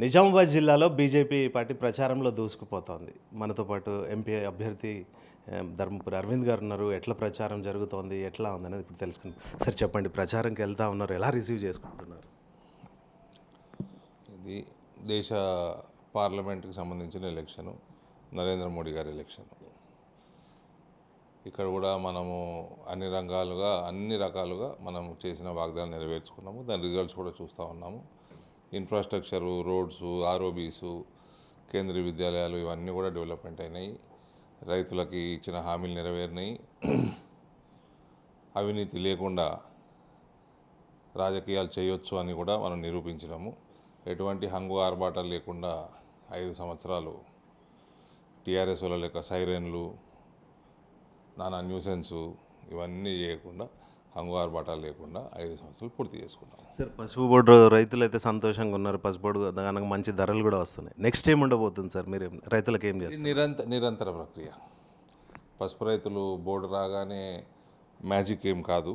నిజామాబాద్ జిల్లాలో BJP party ప్రచారంలో దూసుకుపోతోంది. మనతో పాటు ఎంపీ అభ్యర్థి ధర్మపురి అరవింద్ గారు ఉన్నారు. ఎట్లా ప్రచారం జరుగుతోంది, ఎట్లా ఉందనేది ఇప్పుడు తెలుసుకుందాం. సార్ చెప్పండి, ప్రచారంకి వెళ్తా ఉన్నారు, ఎలా రిసీవ్ చేసుకుంటున్నారు? ఇది దేశ పార్లమెంట్కి సంబంధించిన ఎలక్షను, నరేంద్ర మోడీ గారి ఎలక్షన్. ఇక్కడ కూడా మనము అన్ని రకాలుగా మనం చేసిన వాగ్దానం నెరవేర్చుకున్నాము. దాని రిజల్ట్స్ కూడా చూస్తూ ఉన్నాము. ఇన్ఫ్రాస్ట్రక్చరు, రోడ్సు, ఆర్ఓబీసు, కేంద్రీయ విద్యాలయాలు ఇవన్నీ కూడా డెవలప్మెంట్ అయినాయి. రైతులకి ఇచ్చిన హామీలు నెరవేరినాయి. అవినీతి లేకుండా రాజకీయాలు చేయొచ్చు అని కూడా మనం నిరూపించినాము. ఎటువంటి హంగు ఆర్భాటాలు లేకుండా 5 సంవత్సరాలు టీఆర్ఎస్ వాళ్ళ లెక్క సైరన్లు, నానా న్యూసెన్సు ఇవన్నీ చేయకుండా, హంగు ఆర్భాటాలు లేకుండా 5 సంవత్సరాలు పూర్తి చేసుకున్నాం. సార్, పసుపు బోర్డు రైతులు అయితే సంతోషంగా ఉన్నారు. పసుపు బోర్డు దానికి మంచి ధరలు కూడా వస్తున్నాయి. నెక్స్ట్ ఏం ఉండబోతుంది సార్? మీరు రైతులకు ఏం చేస్తారు? నిరంతర ప్రక్రియ. పసుపు రైతులు బోర్డు రాగానే మ్యాజిక్ ఏం కాదు,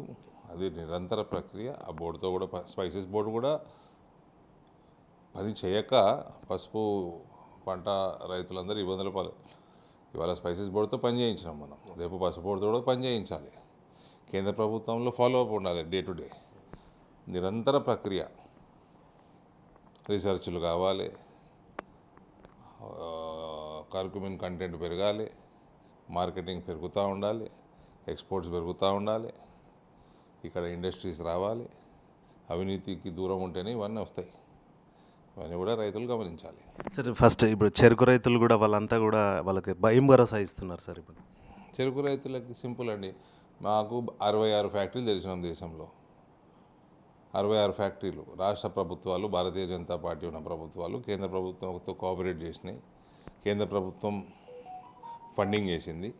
అది నిరంతర ప్రక్రియ. ఆ బోర్డుతో కూడా స్పైసెస్ బోర్డు కూడా పని చేయక పసుపు పంట రైతులందరూ ఇబ్బందులు ఇవాళ స్పైసెస్ బోర్డుతో పని చేయించినాం మనం. రేపు పసుపు బోర్డుతో కూడా పని చేయించాలి. కేంద్ర ప్రభుత్వంలో ఫాలో అప్ ఉండాలి. డే టు డే నిరంతర ప్రక్రియ. రీసెర్చ్లు కావాలి, కర్క్యూమిన్ కంటెంట్ పెరగాలి, మార్కెటింగ్ పెరుగుతూ ఉండాలి, ఎక్స్పోర్ట్స్ పెరుగుతూ ఉండాలి, ఇక్కడ ఇండస్ట్రీస్ రావాలి. అవినీతికి దూరం ఉంటేనే ఇవన్నీ వస్తాయి. ఇవన్నీ కూడా రైతులు గమనించాలి. సార్, ఫస్ట్ ఇప్పుడు చెరుకు రైతులు కూడా వాళ్ళంతా కూడా వాళ్ళకి భయం భరోసా ఇస్తున్నారు సార్. ఇప్పుడు చెరుకు రైతులకి సింపుల్ అండి. మాకు 66 ఫ్యాక్టరీలు తెలిసినాం దేశంలో. 66 ఫ్యాక్టరీలు రాష్ట్ర ప్రభుత్వాలు, భారతీయ జనతా పార్టీ ఉన్న ప్రభుత్వాలు కేంద్ర ప్రభుత్వంతో కోఆపరేట్ చేసినాయి. కేంద్ర ప్రభుత్వం ఫండింగ్ చేసింది,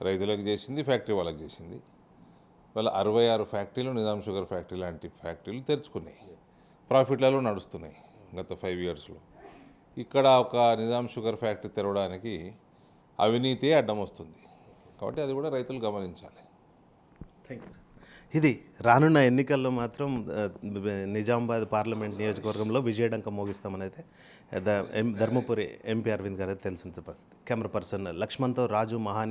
రైతులకు చేసింది, ఫ్యాక్టరీ వాళ్ళకి చేసింది. వాళ్ళ 66 ఫ్యాక్టరీలు నిజాం షుగర్ ఫ్యాక్టరీ లాంటి ఫ్యాక్టరీలు తెరుచుకున్నాయి. ప్రాఫిట్లలో నడుస్తున్నాయి గత 5 ఇయర్స్లో. ఇక్కడ ఒక నిజాం షుగర్ ఫ్యాక్టరీ తెరవడానికి అవినీతి అడ్డం వస్తుంది. కాబట్టి అది కూడా రైతులు గమనించాలి. Thank you sir. ఇది రానున్న ఎన్నికల్లో మాత్రం నిజామాబాద్ పార్లమెంట్ నియోజకవర్గంలో విజయడంక మోగిస్తామని అయితే ధర్మపురి ఎంపీ అరవింద్ గారు తెలిసిన పరిస్థితి. కెమెరా పర్సన్ లక్ష్మణ్తో రాజు, మహాన్యూస్.